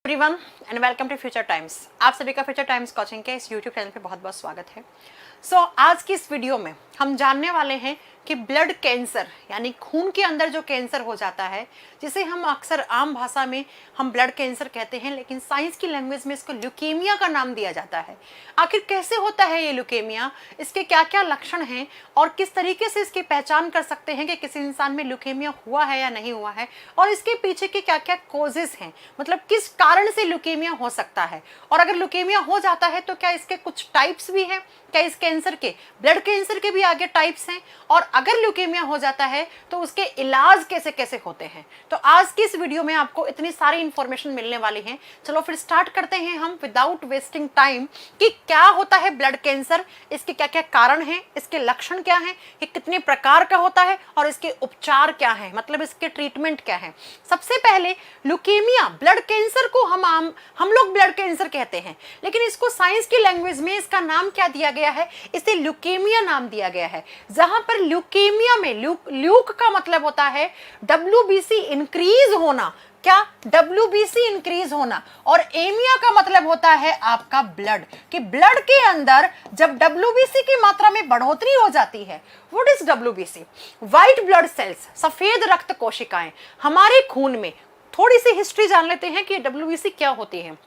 Everyone and welcome to Future Times. आप सभी का फ्यूचर टाइम्स कोचिंग के इस यूट्यूब चैनल पे बहुत बहुत स्वागत है। आज की इस वीडियो में हम जानने वाले हैं कि ब्लड कैंसर यानी खून के अंदर जो कैंसर हो जाता है, जिसे हम अक्सर आम भाषा में हम ब्लड कैंसर कहते हैं, लेकिन साइंस की लैंग्वेज में इसको ल्यूकेमिया का नाम दिया जाता है। आखिर कैसे होता है ये ल्यूकेमिया, इसके क्या क्या लक्षण हैं और किस तरीके से इसकी पहचान कर सकते हैं कि किसी इंसान में ल्यूकेमिया हुआ है या नहीं हुआ है, और इसके पीछे के क्या क्या कॉजेस हैं, मतलब किस कारण से ल्यूकेमिया हो सकता है, और अगर ल्यूकेमिया हो जाता है तो क्या इसके कुछ टाइप्स भी हैं, क्या इस कैंसर के ब्लड कैंसर के भी आगे टाइप्स हैं, और अगर ल्यूकेमिया हो जाता है तो उसके इलाज कैसे कैसे होते हैं। तो आज की इस वीडियो में आपको इतनी सारी इंफॉर्मेशन मिलने वाली है। चलो फिर स्टार्ट करते हैं हम विदाउट वेस्टिंग टाइम कि क्या होता है ब्लड कैंसर, इसके क्या क्या कारण हैं, इसके लक्षण क्या हैं, ये कितने प्रकार का होता है और इसके उपचार क्या हैं, मतलब इसके ट्रीटमेंट क्या है। सबसे पहले ल्यूकेमिया, ब्लड कैंसर को हम लोग ब्लड कैंसर कहते हैं, लेकिन इसको साइंस की लैंग्वेज में इसका नाम क्या दिया गया है, इसे ल्यूकेमिया नाम दिया गया है। जहां पर ल्यूकेमिया में ल्यूक का मतलब होता है WBC इंक्रीज होना, क्या WBC इंक्रीज होना, और एमिया का मतलब होता है आपका ब्लड, कि ब्लड के अंदर जब WBC की मात्रा में बढ़ोतरी हो जाती है। What is WBC? White blood cells, सफेद रक्त कोशिकाएं हमारे खून में। थोड़ी सी हिस्ट्री जान लेते हैं कि WBC क्या होती है।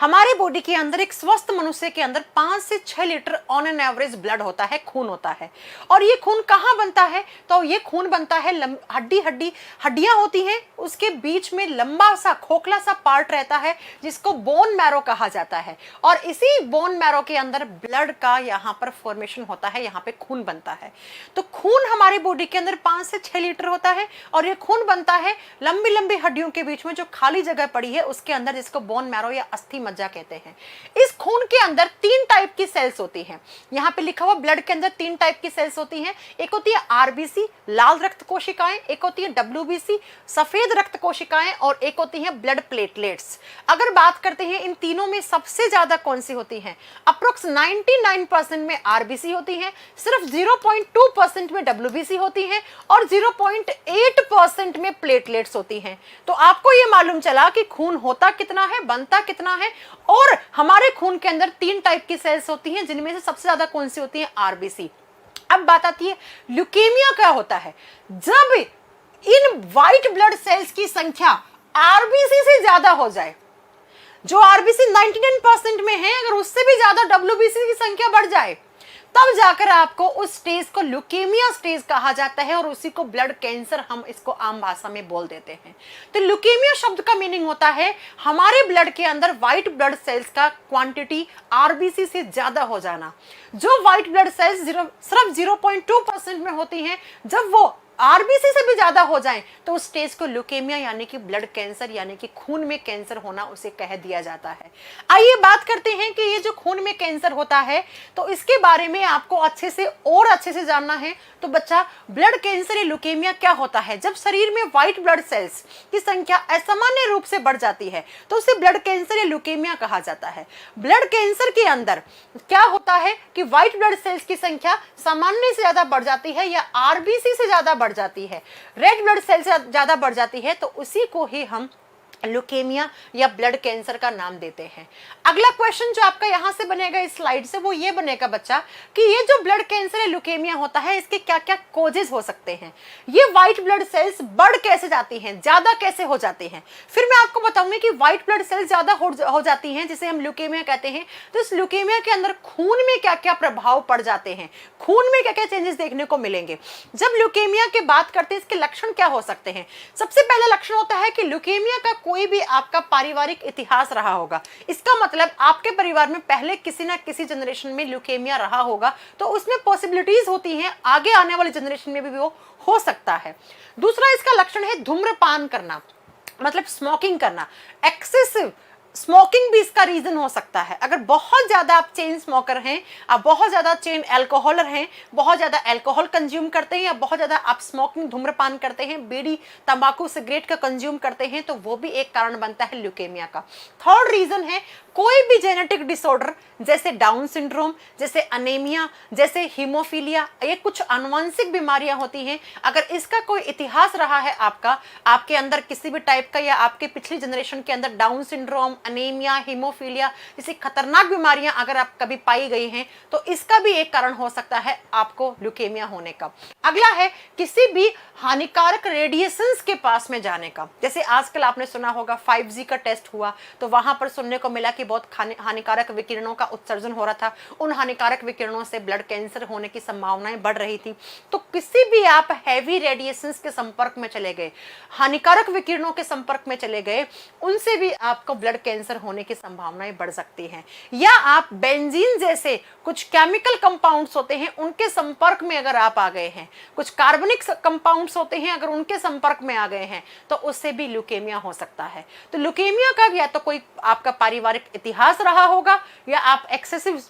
हमारे बॉडी के अंदर, एक स्वस्थ मनुष्य के अंदर 5 से 6 litre on an average blood होता है, खून होता है। और ये खून कहाँ बनता है? तो ये खून बनता है हड्डियां होती हैं, उसके बीच में लंबा सा खोखला सा पार्ट रहता है जिसको बोन मैरो कहा जाता है, और इसी बोन मैरो के अंदर ब्लड का यहाँ पर फॉर्मेशन होता है, यहाँ पे खून बनता है। तो खून हमारे बॉडी के अंदर 5 से 6 लीटर होता है, और ये खून बनता है लंबी लंबी हड्डियों के बीच में जो खाली जगह पड़ी है उसके अंदर, जिसको बोन मैरो या अस्थि मज्जा कहते हैं। इस खून के अंदर 3 टाइप की सेल्स होती हैं। यहां पे लिखा हुआ ब्लड के अंदर 3 टाइप की सेल्स होती हैं। एक होती है RBC, लाल रक्त कोशिकाएं, एक होती है WBC, सफेद रक्त कोशिकाएं, और एक होती है ब्लड प्लेटलेट्स। अगर बात करते हैं इन तीनों में सबसे ज्यादा कौन सी होती हैं? अप्रोक्स 99% में RBC होती हैं, सिर्फ 0.2% में WBC होती हैं, और 0.8% में प्लेटलेट्स होती हैं। तो आपको यह मालूम चला कि खून होता कितना है, बनता कितना है, और हमारे खून के अंदर 3 टाइप की सेल्स होती हैं, जिनमें से सबसे ज्यादा कौन सी होती है? RBC। अब बात आती है ल्यूकेमिया क्या होता है। जब इन व्हाइट ब्लड सेल्स की संख्या RBC से ज्यादा हो जाए, जो RBC 99% में है, अगर उससे भी ज्यादा WBC की संख्या बढ़ जाए, तब जाकर आपको उस स्टेज को ल्यूकेमिया स्टेज कहा जाता है, और उसी को ब्लड कैंसर हम इसको आम भाषा में बोल देते हैं। तो ल्यूकेमिया शब्द का मीनिंग होता है हमारे ब्लड के अंदर व्हाइट ब्लड सेल्स का क्वांटिटी RBC से ज्यादा हो जाना। जो व्हाइट ब्लड सेल्स सिर्फ 0.2% में होती हैं, जब वो RBC से भी ज्यादा हो जाएं तो उस स्टेज को ल्यूकेमिया यानी कि ब्लड कैंसर यानी कि खून में कैंसर होना उसे कह दिया जाता है। आइए बात करते हैं कि ये जो खून में कैंसर होता है, तो इसके बारे में आपको अच्छे से जानना है। तो बच्चा, ब्लड कैंसर या ल्यूकेमिया क्या होता है? जब शरीर में व्हाइट ब्लड सेल्स की संख्या असामान्य रूप से बढ़ जाती है तो उसे ब्लड कैंसर या ल्यूकेमिया कहा जाता है। ब्लड कैंसर के अंदर क्या होता है कि व्हाइट ब्लड सेल्स की संख्या सामान्य से ज्यादा बढ़ जाती है, या RBC से ज्यादा बढ़ जाती है, रेड ब्लड सेल से ज्यादा बढ़ जाती है, तो उसी को ही हम ल्यूकेमिया या ब्लड कैंसर का नाम देते हैं। अगला क्वेश्चन जो आपका यहां से बनेगा इस स्लाइड से, वो ये बनेगा बच्चा कि ये जो ब्लड कैंसर या ल्यूकेमिया होता है, इसके क्या क्या कॉजेज हो सकते हैं। ये व्हाइट ब्लड सेल्स बढ़ कैसे जाती हैं, ज्यादा कैसे हो जाती हैं। फिर मैं आपको बताऊंगी कि व्हाइट ब्लड सेल्स ज्यादा हो जाती हैं, जिसे हम ल्यूकेमिया कहते हैं, तो इस ल्यूकेमिया के अंदर खून में क्या क्या प्रभाव पड़ जाते हैं, खून में क्या क्या चेंजेस देखने को मिलेंगे। जब ल्यूकेमिया की बात करते हैं, इसके लक्षण क्या हो सकते हैं। सबसे पहला लक्षण होता है कि ल्यूकेमिया का कोई भी आपका पारिवारिक इतिहास रहा होगा। इसका मतलब आपके परिवार में पहले किसी ना किसी जनरेशन में ल्यूकेमिया रहा होगा, तो उसमें पॉसिबिलिटीज होती हैं आगे आने वाली जनरेशन में भी वो हो सकता है। दूसरा इसका लक्षण है धूम्रपान करना, मतलब स्मोकिंग करना, एक्सेसिव स्मोकिंग भी इसका रीजन हो सकता है। अगर बहुत ज्यादा आप चेन स्मोकर हैं, आप बहुत ज्यादा चेन एल्कोहलर हैं, बहुत ज्यादा एल्कोहल कंज्यूम करते हैं, या बहुत ज्यादा आप स्मोकिंग धूम्रपान करते हैं, बीड़ी तंबाकू सिगरेट का कंज्यूम करते हैं, तो वो भी एक कारण बनता है ल्यूकेमिया का। थर्ड रीजन है कोई भी जेनेटिक डिसऑर्डर, जैसे डाउन सिंड्रोम, जैसे अनेमिया, जैसे हीमोफीलिया, ये कुछ आनुवंशिक बीमारियां होती हैं। अगर इसका कोई इतिहास रहा है आपके अंदर किसी भी टाइप का, या आपके पिछली जनरेशन के अंदर डाउन सिंड्रोम, अनेमिया, हीमोफीलिया जैसी खतरनाक बीमारियां अगर आप कभी पाई गई हैं, तो इसका भी एक कारण हो सकता है आपको ल्यूकेमिया होने का। अगला है किसी भी हानिकारक रेडिएशंस के पास में जाने का। जैसे आजकल आपने सुना होगा 5G का टेस्ट हुआ, तो वहां पर सुनने को मिला कि बहुत हानिकारक विकिरणों का उत्सर्जन हो रहा था। उन हानिकारक विकिरणों से ब्लड कैंसर होने की संभावनाएं बढ़ रही थी। तो किसी भी आप हैवी रेडिएशंस के संपर्क में चले गए, हानिकारक विकिरणों के संपर्क में चले गए, उनसे भी आपको ब्लड कैंसर होने की संभावनाएं बढ़ सकती हैं। या आप बेंजीन जैसे कुछ केमिकल कंपाउंड्स होते हैं, उनके संपर्क में अगर आप आ गए हैं, कुछ कार्बनिक कंपाउंड्स होते हैं अगर उनके संपर्क में आ गए हैं, तो उससे भी ल्यूकेमिया हो सकता है। तो ल्यूकेमिया का या तो कोई आपका पारिवारिक इतिहास रहा होगा, या आप एक्सेसिव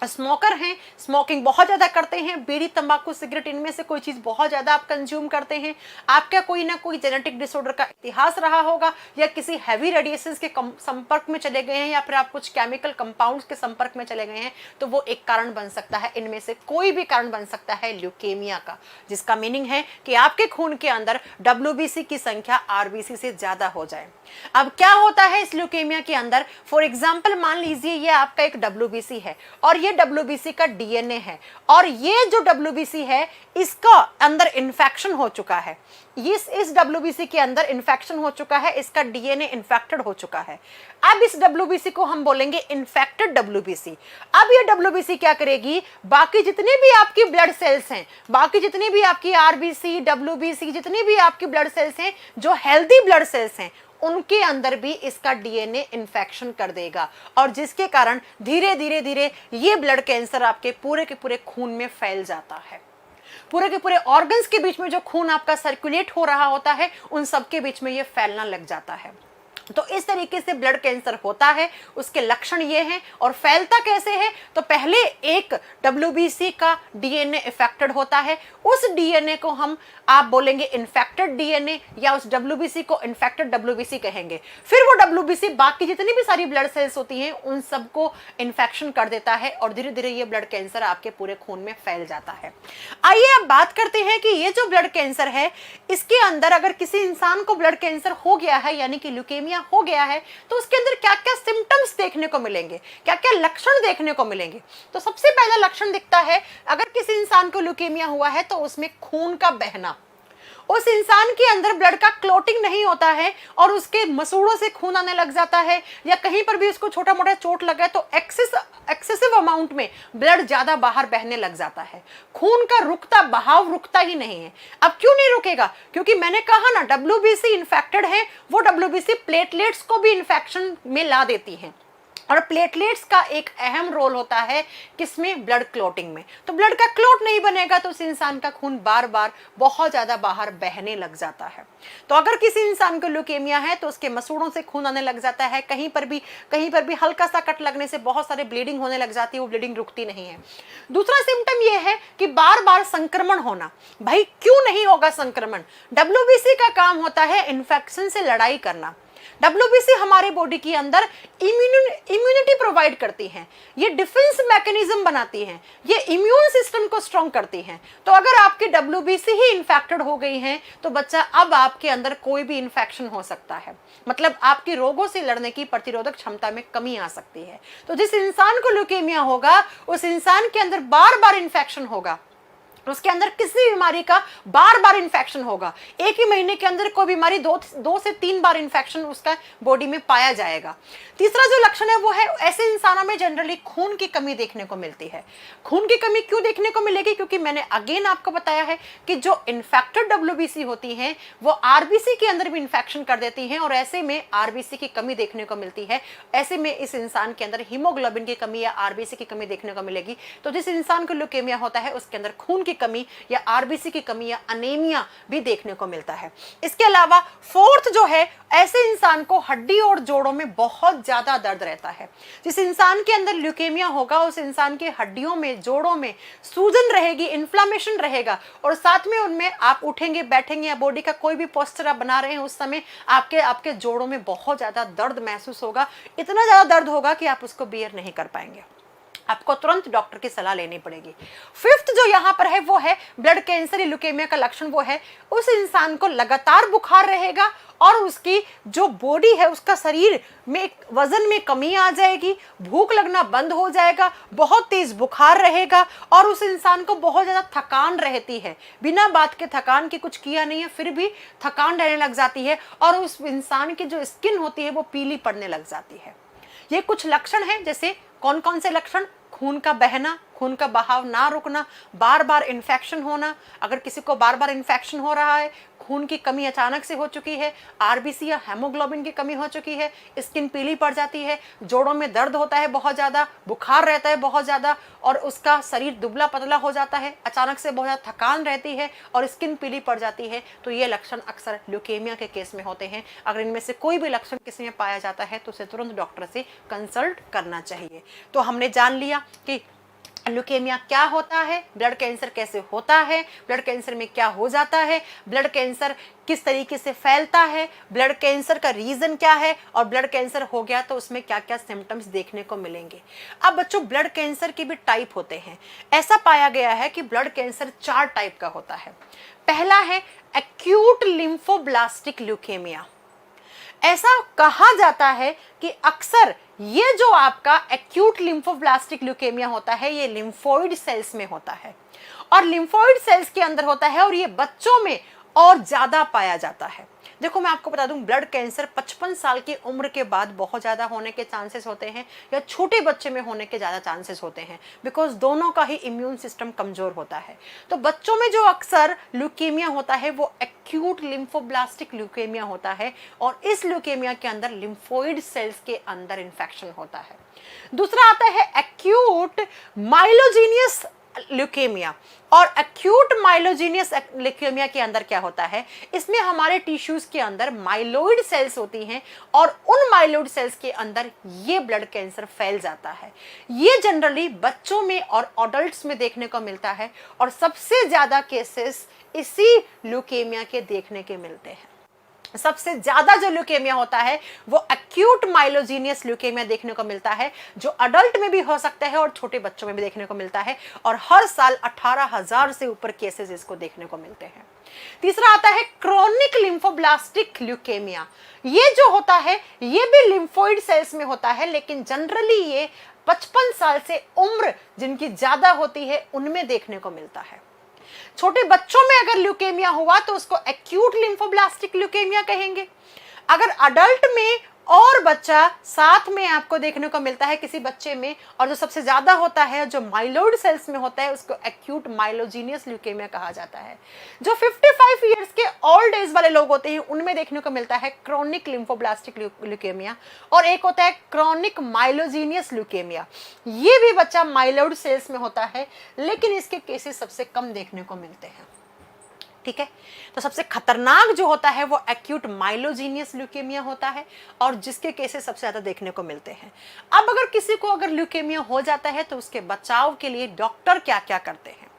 स्मोकर हैं, स्मोकिंग बहुत ज़्यादा करते हैं, बीड़ी तंबाकू सिगरेट इनमें से कोई चीज़ बहुत ज़्यादा आप कंज्यूम करते हैं, आपका कोई ना कोई जेनेटिक डिसऑर्डर का इतिहास रहा होगा, या किसी हैवी रेडिएशंस के संपर्क में चले गए हैं, या फिर आप कुछ केमिकल कंपाउंड्स के संपर्क में चले गए हैं, तो वो एक कारण बन सकता है। इनमें से कोई भी कारण बन सकता है ल्यूकेमिया का, जिसका मीनिंग है कि आपके खून के अंदर WBC की संख्या RBC से ज़्यादा हो जाए। अब क्या होता है इस ल्यूकेमिया के अंदर? फॉर एग्जाम्पल मान लीजिए ये आपका एक WBC है, और ये WBC का DNA है, और ये जो WBC है इसका अंदर इन्फेक्शन हो चुका है। इस WBC के अंदर इन्फेक्शन हो चुका है, इसका DNA इन्फेक्टेड हो चुका है। अब इस WBC को हम बोलेंगे इन्फेक्टेड WBC। अब ये WBC क्या करेगी? बाकी जितने भी आपकी ब्लड सेल्स हैं, बाकी जितने भी आपकी RBC, WBC, जितने भी आपकी ब्लड सेल्स हैं, जो हेल्दी ब्लड सेल्स हैं, उनके अंदर भी इसका DNA इन्फेक्शन कर देगा, और जिसके कारण धीरे धीरे धीरे ये ब्लड कैंसर आपके पूरे के पूरे खून में फैल जाता है। पूरे के पूरे ऑर्गन्स के बीच में जो खून आपका सर्कुलेट हो रहा होता है, उन सब के बीच में ये फैलना लग जाता है। तो इस तरीके से ब्लड कैंसर होता है। उसके लक्षण ये हैं, और फैलता कैसे है? तो पहले एक WBC का DNA इफेक्टेड होता है, उस DNA को हम आप बोलेंगे इन्फेक्टेड DNA, या उस WBC को इन्फेक्टेड WBC कहेंगे। फिर वो WBC बाकी जितनी भी सारी ब्लड सेल्स होती हैं उन सबको इन्फेक्शन कर देता है, और धीरे धीरे ये ब्लड कैंसर आपके पूरे खून में फैल जाता है। आइए अब बात करते हैं कि ये जो ब्लड कैंसर है, इसके अंदर अगर किसी इंसान को ब्लड कैंसर हो गया है, यानी कि ल्यूकेमिया हो गया है, तो उसके अंदर क्या क्या सिम्टम्स देखने को मिलेंगे, क्या क्या लक्षण देखने को मिलेंगे? तो सबसे पहला लक्षण दिखता है, अगर किसी इंसान को ल्यूकेमिया हुआ है तो उसमें खून का बहना, उस इंसान के अंदर ब्लड का क्लोटिंग नहीं होता है, और उसके मसूड़ों से खून आने लग जाता है, या कहीं पर भी उसको छोटा मोटा चोट लगा है तो एक्सेसिव अमाउंट में ब्लड ज्यादा बाहर बहने लग जाता है। खून का बहाव रुकता ही नहीं है। अब क्यों नहीं रुकेगा? क्योंकि मैंने कहा ना, WBC इन्फेक्टेड है, वो WBC प्लेटलेट्स को भी इन्फेक्शन में ला देती है, और प्लेटलेट्स का एक अहम रोल होता है किसमें? ब्लड क्लॉटिंग में। तो ब्लड का क्लॉट नहीं बनेगा तो उस इंसान का खून बार बार बहुत ज्यादा बाहर बहने लग जाता है। तो अगर किसी इंसान को ल्यूकेमिया है तो उसके मसूड़ों से खून आने लग जाता है, कहीं पर भी हल्का सा कट लगने से बहुत सारे ब्लीडिंग होने लग जाती है, वो ब्लीडिंग रुकती नहीं है। दूसरा सिम्टम ये है कि बार बार संक्रमण होना। भाई क्यों नहीं होगा संक्रमण? WBC का काम होता है इन्फेक्शन से लड़ाई करना। WBC हमारे बॉडी के अंदर इम्यूनिटी प्रोवाइड करती हैं, ये डिफेंस मैकेनिज्म बनाती हैं, ये इम्यून सिस्टम को स्ट्रॉन्ग करती हैं। तो अगर आपकी WBC ही इन्फेक्टेड हो गई हैं, तो बच्चा अब आपके अंदर कोई भी इन्फेक्शन हो सकता है, मतलब आपकी रोगों से लड़ने की प्रतिरोधक क्षमता में कमी आ सकती है। तो जिस इंसान को ल्यूकेमिया होगा, उस इंसान के अंदर बार बार इन्फेक्शन होगा, उसके अंदर किसी बीमारी का बार बार इन्फेक्शन होगा। एक ही महीने के अंदर कोई बीमारी 2 से 3 बार इन्फेक्शन उसका बॉडी में पाया जाएगा। तीसरा जो लक्षण है वो है, ऐसे इंसानों में जनरली खून की कमी देखने को मिलती है। खून की कमी क्यों देखने को मिलेगी? क्योंकि मैंने अगेन आपको बताया है कि जो इन्फेक्टेड WBC होती हैं वो RBC के अंदर भी इन्फेक्शन कर देती हैं, और ऐसे में RBC की कमी देखने को मिलती है। ऐसे में इस इंसान के अंदर हीमोग्लोबिन की कमी या RBC की कमी देखने को मिलेगी। तो जिस इंसान को ल्यूकेमिया होता है उसके अंदर खून की कमी या आरबीसी की कमी या अनेमिया भी देखने को मिलता है। इसके अलावा फोर्थ जो है, ऐसे इंसान को हड्डी और जोड़ों में बहुत ज्यादा दर्द रहता है। जिस इंसान के अंदर ल्यूकेमिया होगा उस इंसान के हड्डियों में, जोड़ों में सूजन रहेगी, इन्फ्लामेशन रहेगा, और साथ में उनमें आप उठेंगे, बैठेंगे या बॉडी का कोई भी पोस्चर आप बना रहे हैं उस समय आपके जोड़ों में बहुत ज्यादा दर्द महसूस होगा। इतना ज्यादा दर्द होगा कि आप उसको बियर नहीं कर पाएंगे, आपको तुरंत डॉक्टर की सलाह लेनी पड़ेगी। फिफ्थ जो यहाँ पर है वो है ब्लड कैंसर या ल्यूकेमिया का लक्षण वो है, उस इंसान को लगातार बुखार रहेगा और उसकी जो बॉडी है, उसका शरीर में वजन में कमी आ जाएगी, भूख लगना बंद हो जाएगा, बहुत तेज बुखार रहेगा और उस इंसान को बहुत ज्यादा थकान रहती है। बिना बात के थकान की कुछ किया नहीं है फिर भी थकान रहने लग जाती है और उस इंसान की जो स्किन होती है वो पीली पड़ने लग जाती है। ये कुछ लक्षण हैं। जैसे कौन कौन से लक्षण? खून का बहना, खून का बहाव ना रुकना, बार बार इन्फेक्शन होना, अगर किसी को बार बार इन्फेक्शन हो रहा है, खून की कमी अचानक से हो चुकी है, आरबीसी या हेमोग्लोबिन की कमी हो चुकी है, स्किन पीली पड़ जाती है, जोड़ों में दर्द होता है बहुत ज़्यादा, बुखार रहता है बहुत ज़्यादा और उसका शरीर दुबला पतला हो जाता है, अचानक से बहुत ज़्यादा थकान रहती है और स्किन पीली पड़ जाती है, तो ये लक्षण अक्सर ल्यूकेमिया के केस में होते हैं। अगर इनमें से कोई भी लक्षण किसी में पाया जाता है तो उसे तुरंत डॉक्टर से कंसल्ट करना चाहिए। तो हमने जान लिया कि ल्यूकेमिया क्या होता है, ब्लड कैंसर कैसे होता है, ब्लड कैंसर में क्या हो जाता है, ब्लड कैंसर किस तरीके से फैलता है, ब्लड कैंसर का रीजन क्या है और ब्लड कैंसर हो गया तो उसमें क्या क्या सिम्टम्स देखने को मिलेंगे। अब बच्चों, ब्लड कैंसर के भी टाइप होते हैं। ऐसा पाया गया है कि ब्लड कैंसर 4 टाइप का होता है। पहला है एक्यूट लिम्फोब्लास्टिक ल्यूकेमिया। ऐसा कहा जाता है कि अक्सर ये जो आपका एक्यूट लिम्फोब्लास्टिक ल्यूकेमिया होता है ये लिम्फोइड सेल्स में होता है और लिम्फोइड सेल्स के अंदर होता है और ये बच्चों में और ज्यादा पाया जाता है। देखो मैं आपको बता दूं, ब्लड कैंसर 55 साल की उम्र के बाद बहुत ज्यादा होने के चांसेस होते हैं या छोटे बच्चे में होने के ज्यादा चांसेस होते हैं, बिकॉज दोनों का ही इम्यून सिस्टम कमजोर होता है। तो बच्चों में जो अक्सर ल्यूकेमिया होता है वो एक्यूट लिम्फोब्लास्टिक ल्यूकेमिया होता है और इस ल्यूकेमिया के अंदर लिम्फोइड सेल्स के अंदर इन्फेक्शन होता है। दूसरा आता है एक्यूट माइलोजेनियस ल्यूकेमिया और एक्यूट माइलोजेनियस ल्यूकेमिया के अंदर क्या होता है, इसमें हमारे टिश्यूज के अंदर माइलोइड सेल्स होती हैं और उन माइलोइड सेल्स के अंदर ये ब्लड कैंसर फैल जाता है। ये जनरली बच्चों में और अडल्ट्स में देखने को मिलता है और सबसे ज्यादा केसेस इसी ल्यूकेमिया के देखने के मिलते हैं। सबसे ज्यादा जो ल्यूकेमिया होता है वो एक्यूट माइलोजेनियस ल्यूकेमिया देखने को मिलता है, जो अडल्ट में भी हो सकता है और छोटे बच्चों में भी देखने को मिलता है और हर साल 18,000 से ऊपर केसेस इसको देखने को मिलते हैं। तीसरा आता है क्रोनिक लिम्फोब्लास्टिक ल्यूकेमिया। ये जो होता है ये भी लिम्फोइड सेल्स में होता है, लेकिन जनरली ये 55 साल से उम्र जिनकी ज्यादा होती है उनमें देखने को मिलता है। छोटे बच्चों में अगर ल्यूकेमिया हुआ तो उसको एक्यूट लिम्फोब्लास्टिक ल्यूकेमिया कहेंगे। अगर अडल्ट में और बच्चा साथ में आपको देखने को मिलता है किसी बच्चे में, और जो सबसे ज्यादा होता है जो माइलोइड सेल्स में होता है उसको एक्यूट माइलोजेनियस ल्यूकेमिया कहा जाता है। जो 55 इयर्स के ओल्ड एज वाले लोग होते हैं उनमें देखने को मिलता है क्रोनिक लिम्फोब्लास्टिक ल्यूकेमिया और एक होता है क्रोनिक माइलोजेनियस ल्यूकेमिया। ये भी बच्चा माइलोइड सेल्स में होता है लेकिन इसके केसेस सबसे कम देखने को मिलते हैं। ठीक है, तो सबसे खतरनाक जो होता है वो एक्यूट माइलोजेनियस ल्यूकेमिया होता है और जिसके केसेस सबसे ज्यादा देखने को मिलते हैं। अब अगर किसी को अगर ल्यूकेमिया हो जाता है तो उसके बचाव के लिए डॉक्टर क्या क्या करते हैं।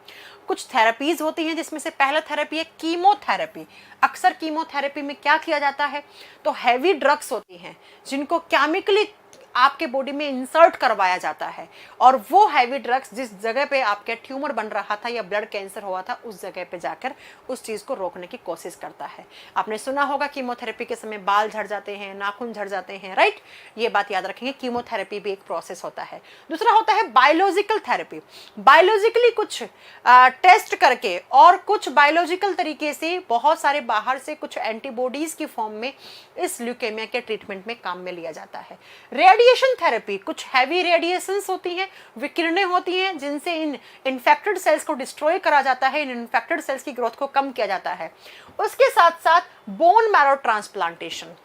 कुछ थेरेपीज होती हैं जिसमें से पहला थेरेपी है कीमोथेरेपी। अक्सर कीमोथेरेपी में क्या किया जाता है, तो हैवी ड्रग्स होती हैं जिनको केमिकली आपके बॉडी में इंसर्ट करवाया जाता है और वो हैवी ड्रग्स जिस जगह पे आपके ट्यूमर बन रहा था या ब्लड कैंसर हुआ था उस जगह पे जाकर उस चीज को रोकने की कोशिश करता है। आपने सुना होगा कीमोथेरेपी के समय बाल झड़ जाते हैं, नाखून झड़ जाते हैं, राइट। ये बात याद रखेंगे, कीमोथेरेपी भी एक प्रोसेस होता है। दूसरा होता है बायोलॉजिकल थेरेपी। बायोलॉजिकली कुछ टेस्ट करके और कुछ बायोलॉजिकल तरीके से बहुत सारे बाहर से कुछ एंटीबॉडीज की फॉर्म में इस ल्यूकेमिया के ट्रीटमेंट में काम में लिया जाता है। रेडिएशन थेरेपी, कुछ हैवी रेडिएशंस होती हैं, विकिरणें होती हैं जिनसे इन इन्फेक्टेड सेल्स को डिस्ट्रॉय करा जाता है, इन इन्फेक्टेड सेल्स की ग्रोथ को कम किया जाता है। उसके साथ साथ bone marrow transplantation,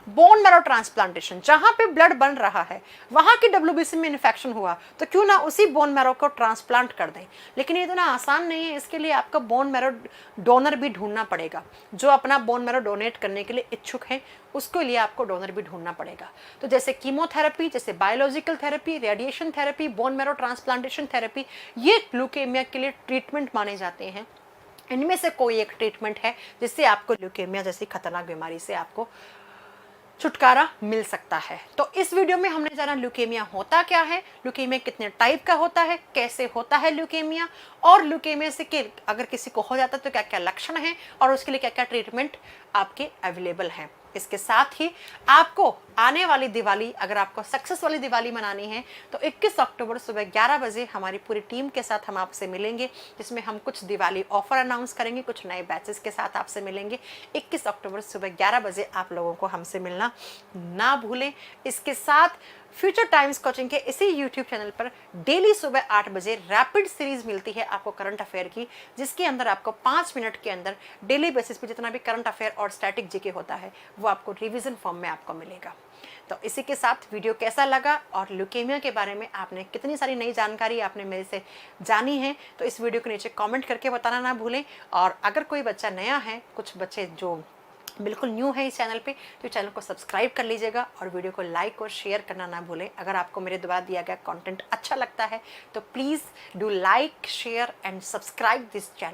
bone marrow transplantation, जहां पे ब्लड बन रहा है वहां की WBC में इन्फेक्शन हुआ तो क्यों ना उसी बोन मैरो को ट्रांसप्लांट कर दें। लेकिन ये इतना आसान नहीं है, इसके लिए आपका बोन मैरो डोनर भी ढूंढना पड़ेगा। जो अपना बोन मैरो डोनेट करने के लिए इच्छुक है उसके लिए आपको डोनर भी ढूंढना पड़ेगा। तो जैसे कीमोथेरेपी, जैसे biological therapy, radiation therapy, bone marrow transplantation therapy, ये ल्यूकेमिया के लिए ट्रीटमेंट माने जाते हैं। इनमें से कोई एक ट्रीटमेंट है जिससे आपको ल्यूकेमिया जैसी खतरनाक बीमारी से आपको छुटकारा मिल सकता है। तो इस वीडियो में हमने जाना ल्यूकेमिया होता क्या है, ल्यूकेमिया कितने टाइप का होता है, कैसे होता है ल्यूकेमिया, और ल्यूकेमिया से अगर किसी को हो जाता है तो क्या क्या लक्षण हैं और उसके लिए क्या क्या ट्रीटमेंट आपके अवेलेबल हैं। इसके साथ ही आपको आने वाली दिवाली, अगर आपको सक्सेस वाली दिवाली मनानी है तो 21 अक्टूबर सुबह 11 बजे हमारी पूरी टीम के साथ हम आपसे मिलेंगे, जिसमें हम कुछ दिवाली ऑफर अनाउंस करेंगे, कुछ नए बैचेस के साथ आपसे मिलेंगे। 21 अक्टूबर सुबह 11 बजे आप लोगों को हमसे मिलना ना भूलें। इसके साथ फ्यूचर टाइम्स कोचिंग के इसी यूट्यूब चैनल पर डेली सुबह 8 बजे रैपिड सीरीज मिलती है आपको करंट अफेयर की, जिसके अंदर आपको 5 मिनट के अंदर डेली बेसिस पे जितना भी करंट अफेयर और स्टैटिक जीके होता है वो आपको रिवीजन फॉर्म में आपको मिलेगा। तो इसी के साथ वीडियो कैसा लगा और ल्यूकेमिया के बारे में आपने कितनी सारी नई जानकारी आपने मेरे से जानी है, तो इस वीडियो के नीचे कमेंट करके बताना ना भूलें। और अगर कोई बच्चा नया है, कुछ बच्चे जो बिल्कुल न्यू है इस चैनल पे, तो चैनल को सब्सक्राइब कर लीजिएगा और वीडियो को लाइक और शेयर करना ना भूलें। अगर आपको मेरे द्वारा दिया गया कंटेंट अच्छा लगता है तो please do like, share and subscribe this channel.